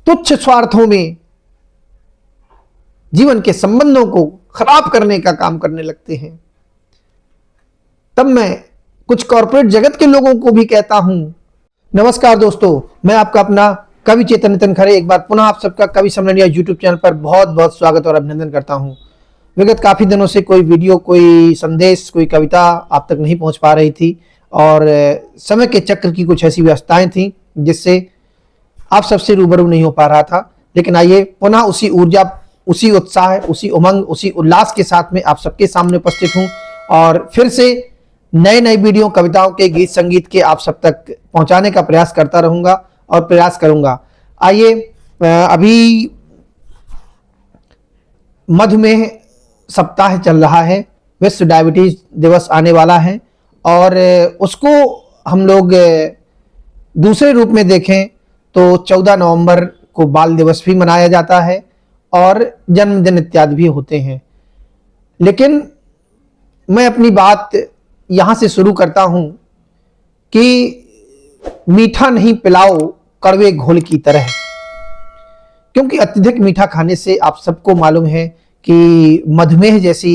तुच्छ स्वार्थों में जीवन के संबंधों को खराब करने का काम करने लगते हैं, तब मैं कुछ कॉर्पोरेट जगत के लोगों को भी कहता हूं, नमस्कार दोस्तों, मैं आपका अपना कवि चेतन नितिन खरे एक बार पुनः आप सबका कवि सम्मेलन या यूट्यूब चैनल पर बहुत बहुत स्वागत और अभिनंदन करता हूं। विगत काफी दिनों से कोई वीडियो, कोई संदेश, कोई कविता आप तक नहीं पहुंच पा रही थी और समय के चक्र की कुछ ऐसी व्यवस्थाएं थी जिससे आप सबसे रूबरू नहीं हो पा रहा था। लेकिन आइए पुनः उसी ऊर्जा, उसी उत्साह, उसी उमंग, उसी उल्लास के साथ में आप सबके सामने उपस्थित हूं और फिर से नए नए वीडियो, कविताओं के, गीत संगीत के आप सब तक पहुंचाने का प्रयास करता रहूंगा और प्रयास करूंगा। आइए, अभी मधुमेह सप्ताह चल रहा है, विश्व डायबिटीज दिवस आने वाला है और उसको हम लोग दूसरे रूप में देखें तो 14 नवंबर को बाल दिवस भी मनाया जाता है और जन्मदिन इत्यादि भी होते हैं। लेकिन मैं अपनी बात यहां से शुरू करता हूं कि मीठा नहीं पिलाओ कड़वे घोल की तरह, क्योंकि अत्यधिक मीठा खाने से आप सबको मालूम है कि मधुमेह जैसी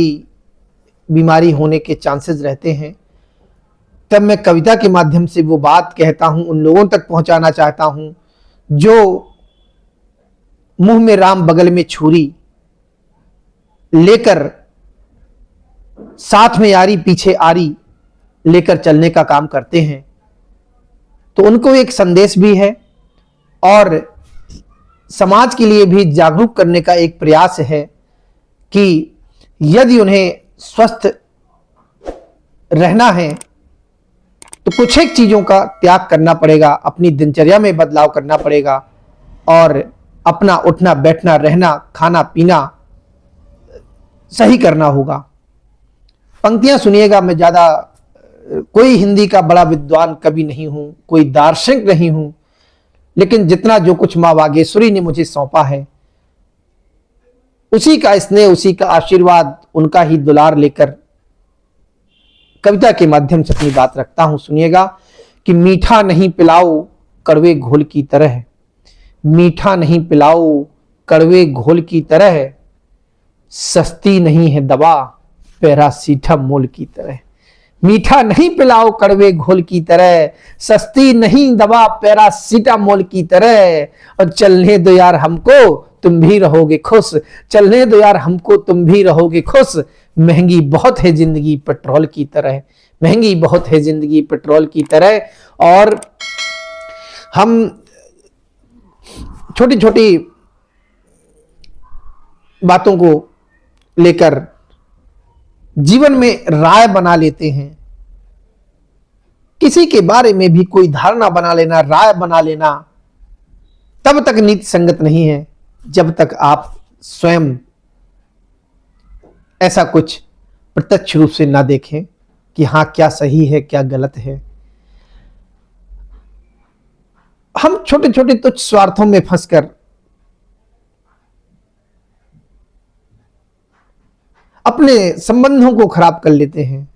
बीमारी होने के चांसेस रहते हैं। तब मैं कविता के माध्यम से वो बात कहता हूं, उन लोगों तक पहुंचाना चाहता हूं जो मुंह में राम बगल में छुरी लेकर, साथ में यारी पीछे आरी लेकर चलने का काम करते हैं। तो उनको एक संदेश भी है और समाज के लिए भी जागरूक करने का एक प्रयास है कि यदि उन्हें स्वस्थ रहना है तो कुछ एक चीजों का त्याग करना पड़ेगा, अपनी दिनचर्या में बदलाव करना पड़ेगा और अपना उठना, बैठना, रहना, खाना पीना सही करना होगा। पंक्तियां सुनिएगा, मैं ज्यादा कोई हिंदी का बड़ा विद्वान कवि नहीं हूं, कोई दार्शनिक नहीं हूं, लेकिन जितना जो कुछ मां वागेश्वरी ने मुझे सौंपा है उसी का स्नेह, उसी का आशीर्वाद, उनका ही दुलार लेकर कविता के माध्यम से अपनी बात रखता हूं। सुनिएगा कि मीठा नहीं पिलाओ कड़वे घोल की तरह, मीठा नहीं पिलाओ कड़वे घोल की तरह, सस्ती नहीं है दवा पैरासीटामोल की तरह। मीठा नहीं पिलाओ कड़वे घोल की तरह, सस्ती नहीं दवा पैरासीटामोल की तरह, और चलने दो यार हमको तुम भी रहोगे खुश, चलने दो यार हमको तुम भी रहोगे खुश, महंगी बहुत है जिंदगी पेट्रोल की तरह, महंगी बहुत है जिंदगी पेट्रोल की तरह। और हम छोटी छोटी बातों को लेकर जीवन में राय बना लेते हैं। किसी के बारे में भी कोई धारणा बना लेना, राय बना लेना, तब तक नीति संगत नहीं है जब तक आप स्वयं ऐसा कुछ प्रत्यक्ष रूप से ना देखें कि हां क्या सही है, क्या गलत है। हम छोटे छोटे तुच्छ स्वार्थों में फंसकर अपने संबंधों को खराब कर लेते हैं।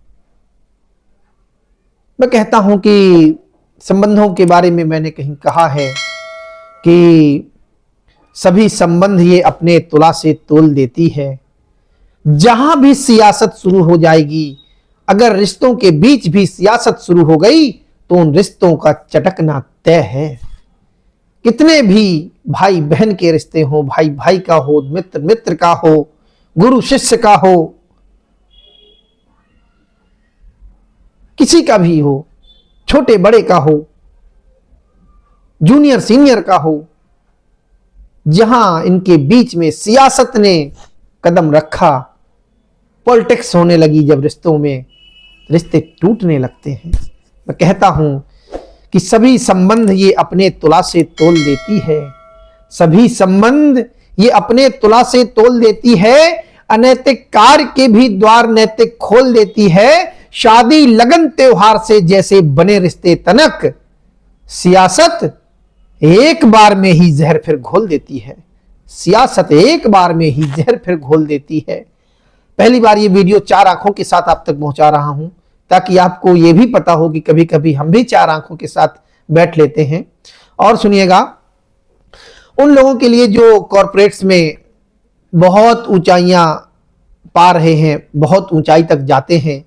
मैं कहता हूं कि संबंधों के बारे में मैंने कहीं कहा है कि सभी संबंध ये अपने तुला से तोल देती है। जहां भी सियासत शुरू हो जाएगी, अगर रिश्तों के बीच भी सियासत शुरू हो गई तो उन रिश्तों का चटकना तय है। कितने भी भाई बहन के रिश्ते हो, भाई भाई का हो, मित्र मित्र का हो, गुरु शिष्य का हो, किसी का भी हो, छोटे बड़े का हो, जूनियर सीनियर का हो, जहां इनके बीच में सियासत ने कदम रखा, पॉलिटिक्स होने लगी, जब रिश्तों में, रिश्ते टूटने लगते हैं। मैं कहता हूं कि सभी संबंध ये अपने तुला से तोल देती है, सभी संबंध ये अपने तुला से तोल देती है, अनैतिक कार्य के भी द्वार नैतिक खोल देती है, शादी लगन त्योहार से जैसे बने रिश्ते तनक, सियासत एक बार में ही जहर फिर घोल देती है, सियासत एक बार में ही जहर फिर घोल देती है। पहली बार ये वीडियो 4 आंखों के साथ आप तक पहुंचा रहा हूं ताकि आपको ये भी पता हो कि कभी कभी हम भी 4 आंखों के साथ बैठ लेते हैं। और सुनिएगा, उन लोगों के लिए जो कॉरपोरेट्स में बहुत ऊंचाइयां पा रहे हैं, बहुत ऊंचाई तक जाते हैं,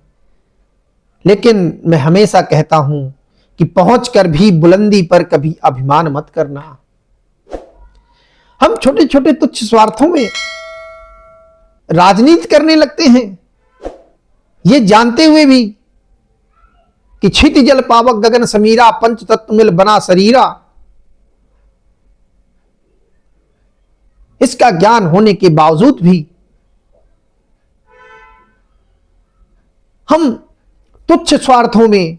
लेकिन मैं हमेशा कहता हूं कि पहुंचकर भी बुलंदी पर कभी अभिमान मत करना। हम छोटे छोटे तुच्छ स्वार्थों में राजनीति करने लगते हैं, ये जानते हुए भी कि क्षिति जल पावक गगन समीरा, पंच तत्व मिल बना शरीरा। इसका ज्ञान होने के बावजूद भी हम तुच्छ स्वार्थों में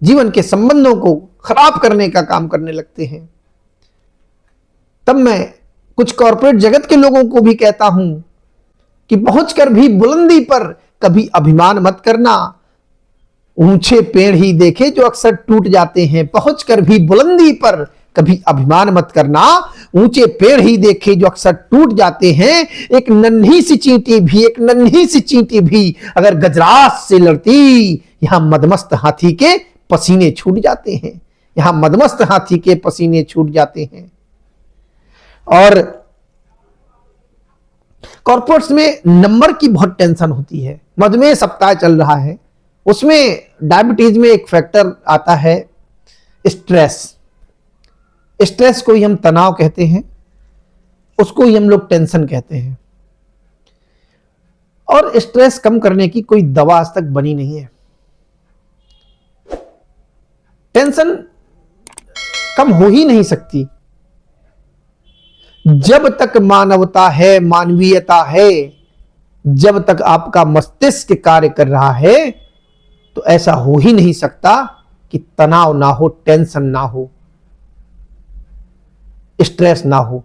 जीवन के संबंधों को खराब करने का काम करने लगते हैं। तब मैं कुछ कॉरपोरेट जगत के लोगों को भी कहता हूं कि पहुंचकर भी बुलंदी पर कभी अभिमान मत करना। ऊंचे पेड़ ही देखे जो अक्सर टूट जाते हैं, पहुंचकर भी बुलंदी पर कभी अभिमान मत करना। ऊंचे पेड़ ही देखे जो अक्सर टूट जाते हैं, एक नन्ही सी चींटी भी अगर गजराज से लड़ती, यहां मदमस्त हाथी के पसीने छूट जाते हैं, यहां मदमस्त हाथी के पसीने छूट जाते हैं। और कॉर्पोरेट्स में नंबर की बहुत टेंशन होती है। मधुमेह सप्ताह चल रहा है, उसमें डायबिटीज में एक फैक्टर आता है स्ट्रेस। स्ट्रेस को ही हम तनाव कहते हैं, उसको ही हम लोग टेंशन कहते हैं। और स्ट्रेस कम करने की कोई दवा आज तक बनी नहीं है। टेंशन कम हो ही नहीं सकती। जब तक मानवता है, मानवीयता है, जब तक आपका मस्तिष्क कार्य कर रहा है, तो ऐसा हो ही नहीं सकता कि तनाव ना हो, टेंशन ना हो, स्ट्रेस ना हो।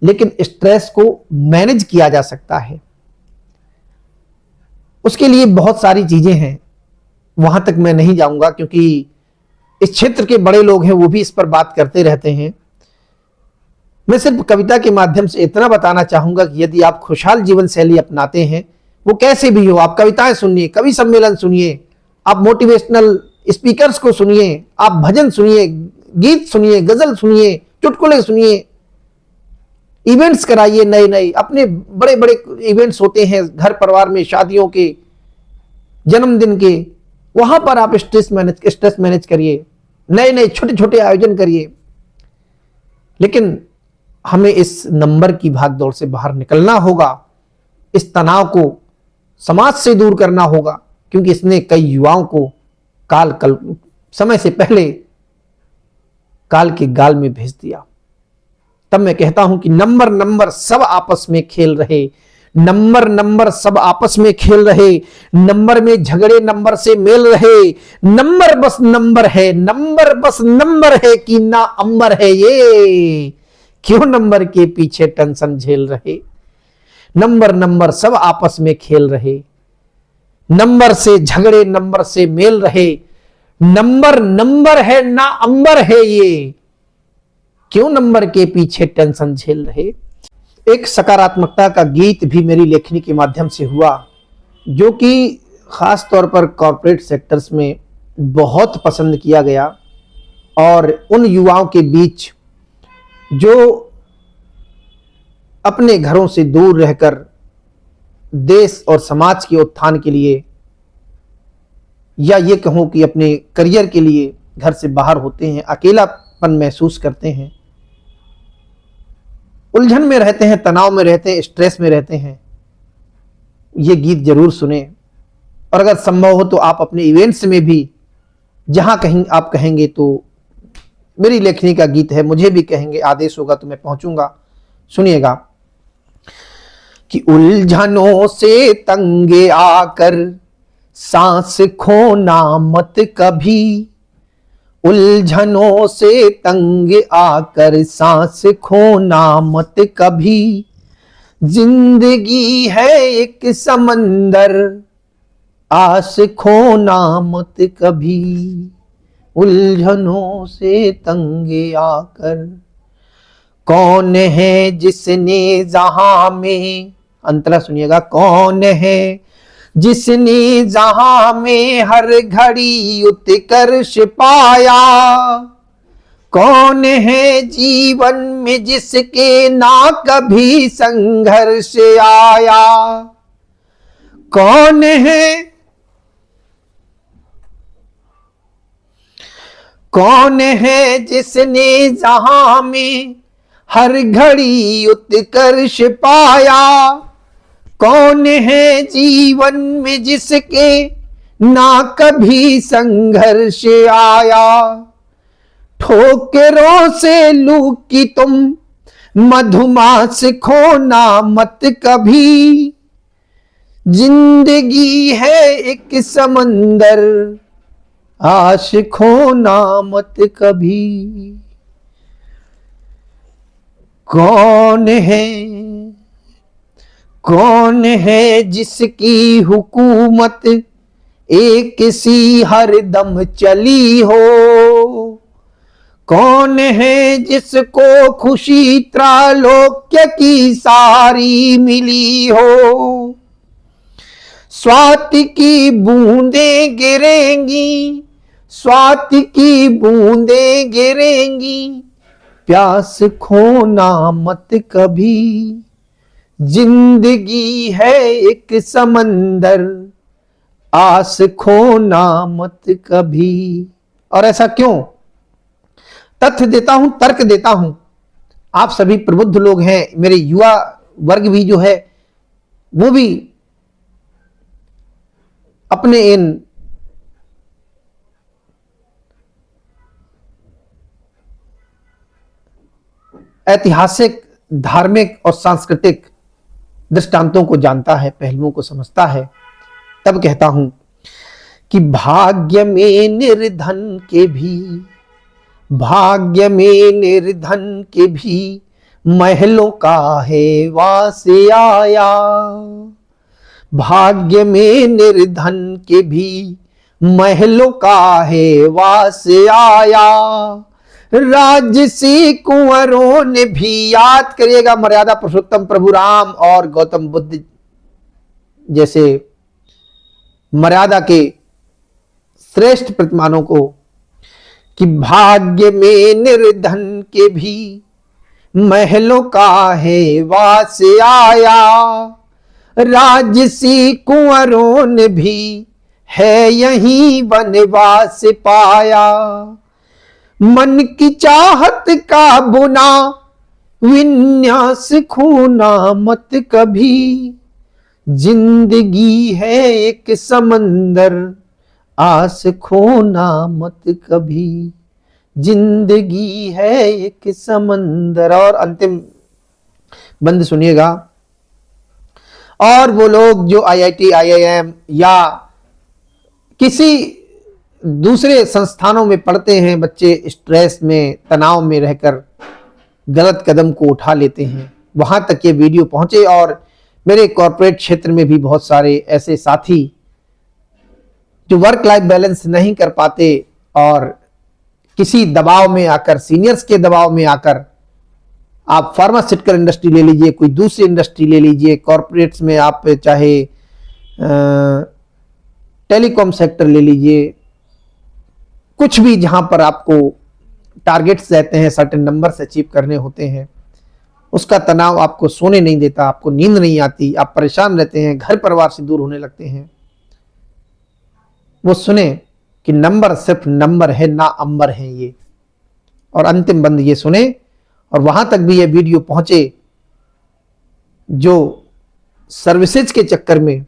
लेकिन स्ट्रेस को मैनेज किया जा सकता है। उसके लिए बहुत सारी चीजें हैं, वहां तक मैं नहीं जाऊंगा क्योंकि इस क्षेत्र के बड़े लोग हैं, वो भी इस पर बात करते रहते हैं। मैं सिर्फ कविता के माध्यम से इतना बताना चाहूंगा कि यदि आप खुशहाल जीवन शैली अपनाते हैं, वो कैसे भी हो, आप कविताएं सुनिए, कवि सम्मेलन सुनिए, आप मोटिवेशनल स्पीकर्स को सुनिए, आप भजन सुनिए, गीत सुनिए, गजल सुनिए, चुटकुले सुनिए, इवेंट्स कराइए नए नए। अपने बड़े बड़े इवेंट्स होते हैं घर परिवार में, शादियों के, जन्मदिन के, वहां पर आप स्ट्रेस मैनेज करिए, नए नए छोटे छोटे आयोजन करिए। लेकिन हमें इस नंबर की भागदौड़ से बाहर निकलना होगा, इस तनाव को समाज से दूर करना होगा, क्योंकि इसने कई युवाओं को समय से पहले काल के गाल में भेज दिया। तब मैं कहता हूं कि नंबर सब आपस में खेल रहे, नंबर सब आपस में खेल रहे, नंबर में झगड़े नंबर से मेल रहे, नंबर बस नंबर है कि ना अंबर है ये, क्यों नंबर के पीछे टेंशन झेल रहे। नंबर सब आपस में खेल रहे, नंबर से झगड़े नंबर से मेल रहे, नंबर है ना अंबर है ये, क्यों नंबर के पीछे टेंशन झेल रहे। एक सकारात्मकता का गीत भी मेरी लेखनी के माध्यम से हुआ, जो कि खास तौर पर कॉर्पोरेट सेक्टर्स में बहुत पसंद किया गया। और उन युवाओं के बीच जो अपने घरों से दूर रहकर देश और समाज के उत्थान के लिए, या ये कहूं कि अपने करियर के लिए घर से बाहर होते हैं, अकेलापन महसूस करते हैं, उलझन में रहते हैं, तनाव में रहते हैं, स्ट्रेस में रहते हैं, ये गीत जरूर सुने। और अगर संभव हो तो आप अपने इवेंट्स में भी, जहां कहीं आप कहेंगे तो मेरी लेखनी का गीत है, मुझे भी कहेंगे, आदेश होगा तो मैं पहुंचूंगा। सुनिएगा कि उलझनों से तंगे आकर सांस खोना मत कभी, उलझनों से तंग आकर सांस खोना मत कभी, जिंदगी है एक समंदर आस खोना मत कभी, उलझनों से तंग आकर। कौन है जिसने जहां में, अंतरा सुनिएगा, कौन है जिसने जहां में हर घड़ी उत्कर्ष पाया, कौन है जीवन में जिसके ना कभी संघर्ष आया? कौन है, कौन है जिसने जहां में हर घड़ी उत्कर्ष पाया? कौन है जीवन में जिसके ना कभी संघर्ष आया? ठोकरों से लूकी तुम मधुमास खोना मत कभी। जिंदगी है एक समंदर, आश खोना मत कभी। कौन है, कौन है जिसकी हुकूमत एक सी हर दम चली हो? कौन है जिसको खुशी त्रैलोक्य की सारी मिली हो? स्वाति की बूंदें गिरेंगी, स्वाति की बूंदें गिरेंगी, प्यास खोना मत कभी। जिंदगी है एक समंदर, आस खोना मत कभी। और ऐसा क्यों? तथ्य देता हूं, तर्क देता हूं। आप सभी प्रबुद्ध लोग हैं, मेरे युवा वर्ग भी जो है वो भी अपने इन ऐतिहासिक, धार्मिक और सांस्कृतिक दृष्टांतों को जानता है, पहलुओं को समझता है। तब कहता हूं कि भाग्य में निर्धन के भी, भाग्य में निर्धन के भी महलों का है वास आया। भाग्य में निर्धन के भी महलों का है वास आया। राजसी कुंवरों ने भी, याद करिएगा मर्यादा पुरुषोत्तम प्रभु राम और गौतम बुद्ध जैसे मर्यादा के श्रेष्ठ प्रतिमानों को, कि भाग्य में निर्धन के भी महलों का है वास आया। राजसी कुंवरों ने भी है यही वनवास पाया। मन की चाहत का बुना विन्यास खोना मत कभी। जिंदगी है एक समंदर, आस खोना मत कभी। जिंदगी है एक समंदर। और अंतिम बंद सुनिएगा। और वो लोग जो IIT, IIM या किसी दूसरे संस्थानों में पढ़ते हैं, बच्चे स्ट्रेस में, तनाव में रहकर गलत कदम को उठा लेते हैं, वहां तक ये वीडियो पहुंचे। और मेरे कॉर्पोरेट क्षेत्र में भी बहुत सारे ऐसे साथी जो वर्क लाइफ बैलेंस नहीं कर पाते और किसी दबाव में आकर, सीनियर्स के दबाव में आकर, आप फार्मास्यूटिकल इंडस्ट्री ले लीजिए, कोई दूसरी इंडस्ट्री ले लीजिए, कॉर्पोरेट्स में आप चाहे टेलीकॉम सेक्टर ले लीजिए, कुछ भी जहां पर आपको टारगेट्स रहते हैं, सर्टेन नंबर्स अचीव करने होते हैं, उसका तनाव आपको सोने नहीं देता, आपको नींद नहीं आती, आप परेशान रहते हैं, घर परिवार से दूर होने लगते हैं। वो सुने कि नंबर सिर्फ नंबर है, ना अंबर है ये। और अंतिम बंद ये सुने और वहां तक भी ये वीडियो पहुंचे जो सर्विसेज के चक्कर में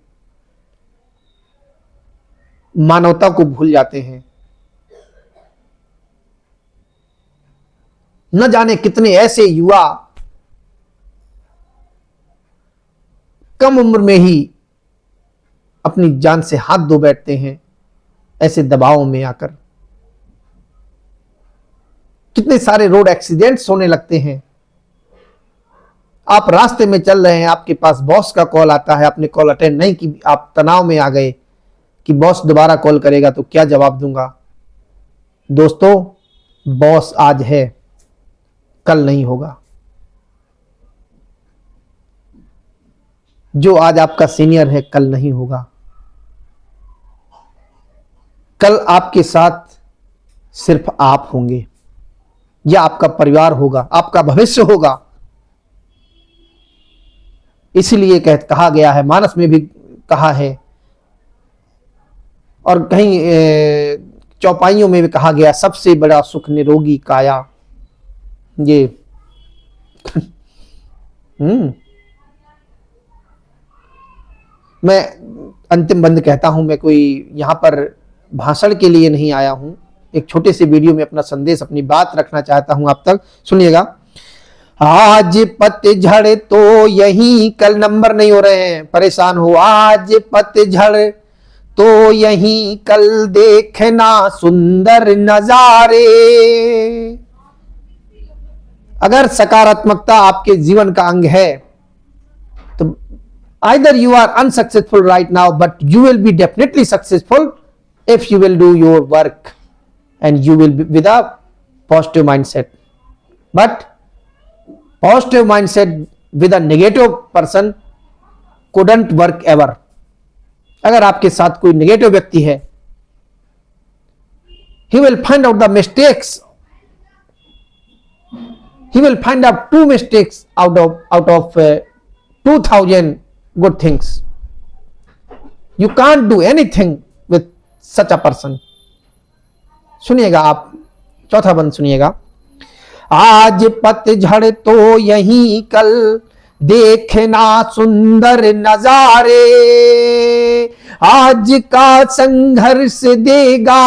मानवता को भूल जाते हैं। न जाने कितने ऐसे युवा कम उम्र में ही अपनी जान से हाथ धो बैठते हैं ऐसे दबावों में आकर। कितने सारे रोड एक्सीडेंट्स होने लगते हैं। आप रास्ते में चल रहे हैं, आपके पास बॉस का कॉल आता है, आपने कॉल अटेंड नहीं की, आप तनाव में आ गए कि बॉस दोबारा कॉल करेगा तो क्या जवाब दूंगा। दोस्तों, बॉस आज है, कल नहीं होगा। जो आज आपका सीनियर है, कल नहीं होगा। कल आपके साथ सिर्फ आप होंगे। या आपका परिवार होगा, आपका भविष्य होगा। इसीलिए कहा गया है, मानस में भी कहा है और कहीं चौपाइयों में भी कहा गया, सबसे बड़ा सुख निरोगी काया। ये मैं अंतिम बंद कहता हूं, मैं कोई यहां पर भाषण के लिए नहीं आया हूं, एक छोटे से वीडियो में अपना संदेश, अपनी बात रखना चाहता हूं आप तक। सुनिएगा। आज पतझड़ तो यही, कल नंबर नहीं हो रहे हैं, परेशान हो। आज पतझड़ तो यही, कल देखना सुंदर नजारे। अगर सकारात्मकता आपके जीवन का अंग है तो either you are unsuccessful right now, but you will be definitely successful if you will do your work and you will be with a positive mindset. But positive mindset with a negative person couldn't work ever. अगर आपके साथ कोई negative व्यक्ति है, he will find out the mistakes. He will find out 2 mistakes out of 2000 good things. You can't do anything with such a person. सुनिएगा आप, चौथा बंद सुनिएगा। आज पतझड़ तो यही, कल देखना सुंदर नजारे। आज का संघर्ष देगा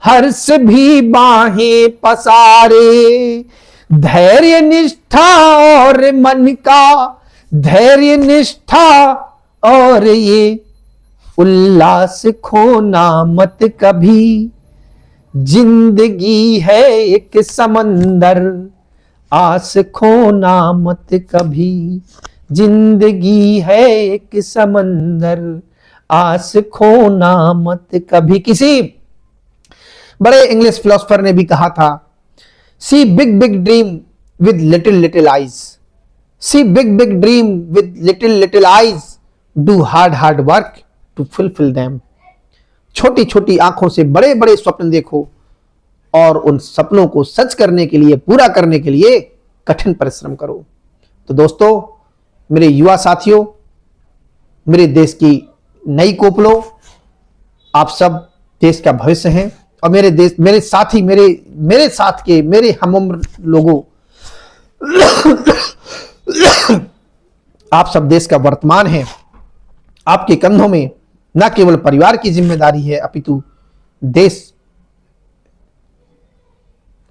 हर्ष भी बाहें पसारे। धैर्य निष्ठा और मन का, धैर्य निष्ठा और ये उल्लास खोना मत कभी। जिंदगी है एक समंदर, आस खोना मत कभी। जिंदगी है एक समंदर, आस खोना मत कभी। किसी बड़े इंग्लिश फिलोसोफर ने भी कहा था, see big big dream with little little eyes. See big big dream with little little eyes, do hard hard work to fulfil them. छोटी छोटी आंखों से बड़े बड़े स्वप्न देखो और उन सपनों को सच करने के लिए, पूरा करने के लिए कठिन परिश्रम करो। तो दोस्तों, मेरे युवा साथियों, मेरे देश की नई कोपलों, आप सब देश का भविष्य हैं और मेरे देश, मेरे साथी, मेरे साथ के, मेरे हमउम्र लोगों, आप सब देश का वर्तमान हैं। आपके कंधों में न केवल परिवार की जिम्मेदारी है, अपितु देश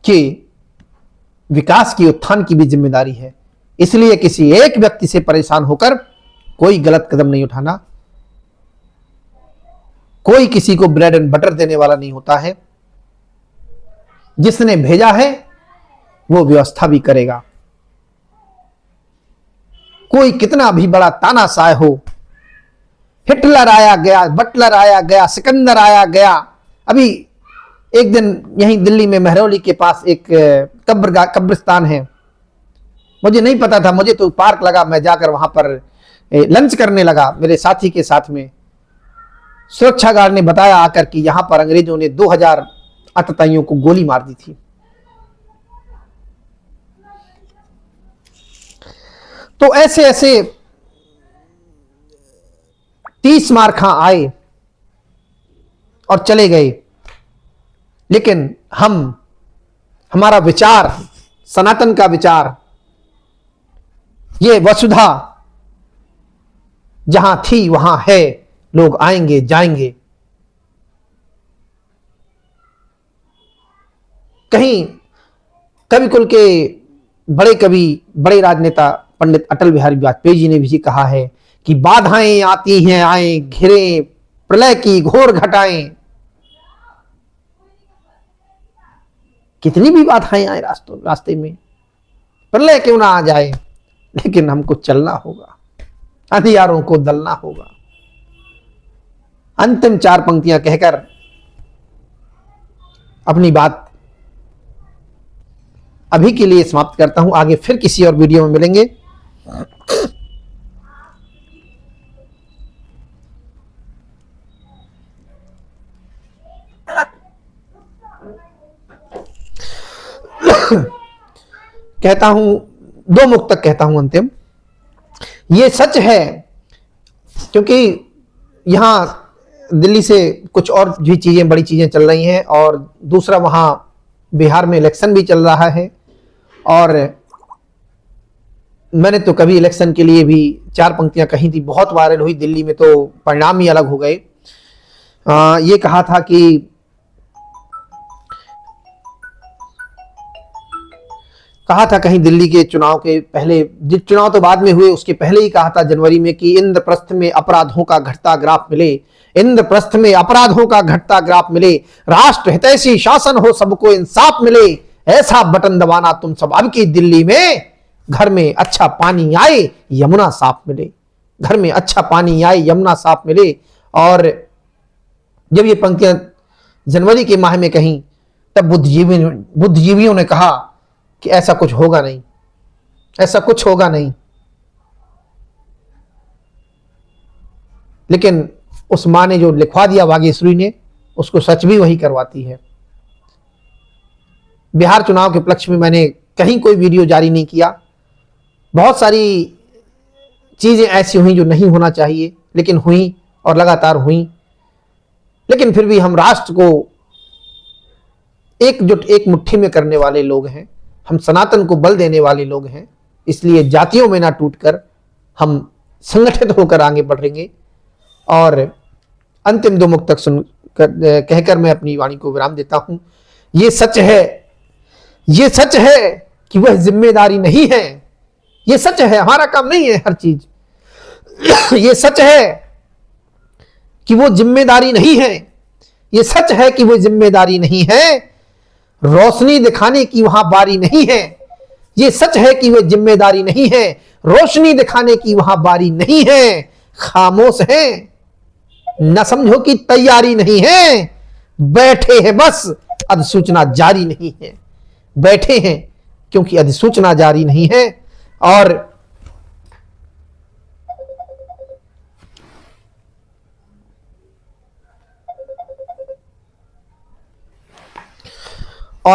के विकास की, उत्थान की भी जिम्मेदारी है। इसलिए किसी एक व्यक्ति से परेशान होकर कोई गलत कदम नहीं उठाना। कोई किसी को ब्रेड एंड बटर देने वाला नहीं होता है। जिसने भेजा है वो व्यवस्था भी करेगा। कोई कितना भी बड़ा तानाशाह हो, हिटलर आया गया, बटलर आया गया, सिकंदर आया गया। अभी एक दिन यहीं दिल्ली में महरौली के पास एक कब्रिस्तान है, मुझे नहीं पता था, मुझे तो पार्क लगा, मैं जाकर वहां पर लंच करने लगा मेरे साथी के साथ में। सुरक्षा गार्ड ने बताया आकर कि यहां पर अंग्रेजों ने 2000 आतताइयों को गोली मार दी थी। तो ऐसे ऐसे 30 मार्खा आए और चले गए, लेकिन हमारा विचार, सनातन का विचार, ये वसुधा जहां थी वहां है, लोग आएंगे जाएंगे। कहीं कवि कुल के बड़े कवि, बड़े राजनेता पंडित अटल बिहारी वाजपेयी जी ने भी कहा है कि बाधाएं आती हैं आए, घिरे प्रलय की घोर घटाएं। कितनी भी बाधाएं आए रास्ते में, प्रलय क्यों ना आ जाए, लेकिन हमको चलना होगा, अंधियारों को दलना होगा। अंतिम 4 पंक्तियां कहकर अपनी बात अभी के लिए समाप्त करता हूं। आगे फिर किसी और वीडियो में मिलेंगे। कहता हूं, दो मुक्तक कहता हूं अंतिम। ये सच है, क्योंकि यहां दिल्ली से कुछ और भी चीजें, बड़ी चीजें चल रही हैं, और दूसरा वहां बिहार में इलेक्शन भी चल रहा है, और मैंने तो कभी इलेक्शन के लिए भी 4 पंक्तियां कही थी, बहुत वायरल हुई दिल्ली में, तो परिणाम ही अलग हो गए। ये कहा था कि कहीं दिल्ली के चुनाव के पहले, चुनाव तो बाद में हुए, उसके पहले ही कहा था जनवरी में कि इंद्रप्रस्थ में अपराधों का घटता ग्राफ मिले, इंद्रप्रस्थ में अपराधों का घटता ग्राफ मिले, राष्ट्र हितैषी शासन हो, सबको इंसाफ मिले, ऐसा बटन दबाना तुम सब अब की दिल्ली में, घर में अच्छा पानी आए यमुना साफ मिले, घर में अच्छा पानी आए यमुना साफ मिले। और जब ये पंक्तियां जनवरी के माह में कहीं, तब बुद्धिजीवियों ने कहा कि ऐसा कुछ होगा नहीं, ऐसा कुछ होगा नहीं। लेकिन उस मां ने जो लिखवा दिया वागेश्वरी ने, उसको सच भी वही करवाती है। बिहार चुनाव के उपलक्ष्य में मैंने कहीं कोई वीडियो जारी नहीं किया। बहुत सारी चीजें ऐसी हुई जो नहीं होना चाहिए, लेकिन हुई और लगातार हुई। लेकिन फिर भी हम राष्ट्र को एकजुट, एक मुट्ठी में करने वाले लोग हैं, हम सनातन को बल देने वाले लोग हैं, इसलिए जातियों में ना टूटकर हम संगठित होकर आगे बढ़ेंगे। और अंतिम 2 मुक्तक कहकर मैं अपनी वाणी को विराम देता हूं। ये सच है, ये सच है कि वह जिम्मेदारी नहीं है, ये सच है, हमारा काम नहीं है हर चीज। ये सच है कि वो जिम्मेदारी नहीं है, ये सच है कि वो जिम्मेदारी नहीं है, रोशनी दिखाने की वहां बारी नहीं है। ये सच है कि वो जिम्मेदारी नहीं है, रोशनी दिखाने की वहां बारी नहीं है। खामोश है, न समझो कि तैयारी नहीं है, बैठे हैं बस अधिसूचना जारी नहीं है, बैठे हैं क्योंकि अधिसूचना जारी नहीं है। और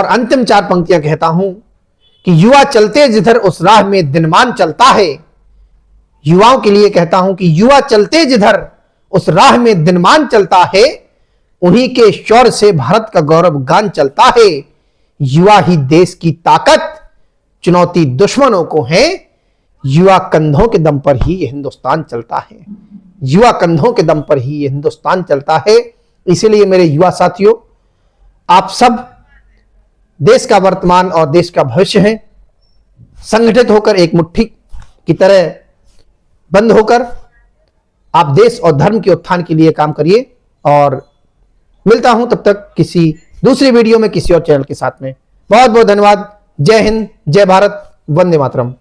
अंतिम 4 पंक्तियां कहता हूं कि युवा चलते जिधर उस राह में दिनमान चलता है। युवाओं के लिए कहता हूं कि युवा चलते जिधर उस राह में दिनमान चलता है, उन्हीं के शौर्य से भारत का गौरव गान चलता है। युवा ही देश की ताकत, चुनौती दुश्मनों को है, युवा कंधों के दम पर ही ये हिंदुस्तान चलता है, युवा कंधों के दम पर ही ये हिंदुस्तान चलता है। इसीलिए मेरे युवा साथियों, आप सब देश का वर्तमान और देश का भविष्य हैं। संगठित होकर एक मुट्ठी की तरह बंद होकर आप देश और धर्म के उत्थान के लिए काम करिए। और मिलता हूं तब तक किसी दूसरी वीडियो में किसी और चैनल के साथ में। बहुत बहुत धन्यवाद। जय हिंद, जय भारत, वंदे मातरम।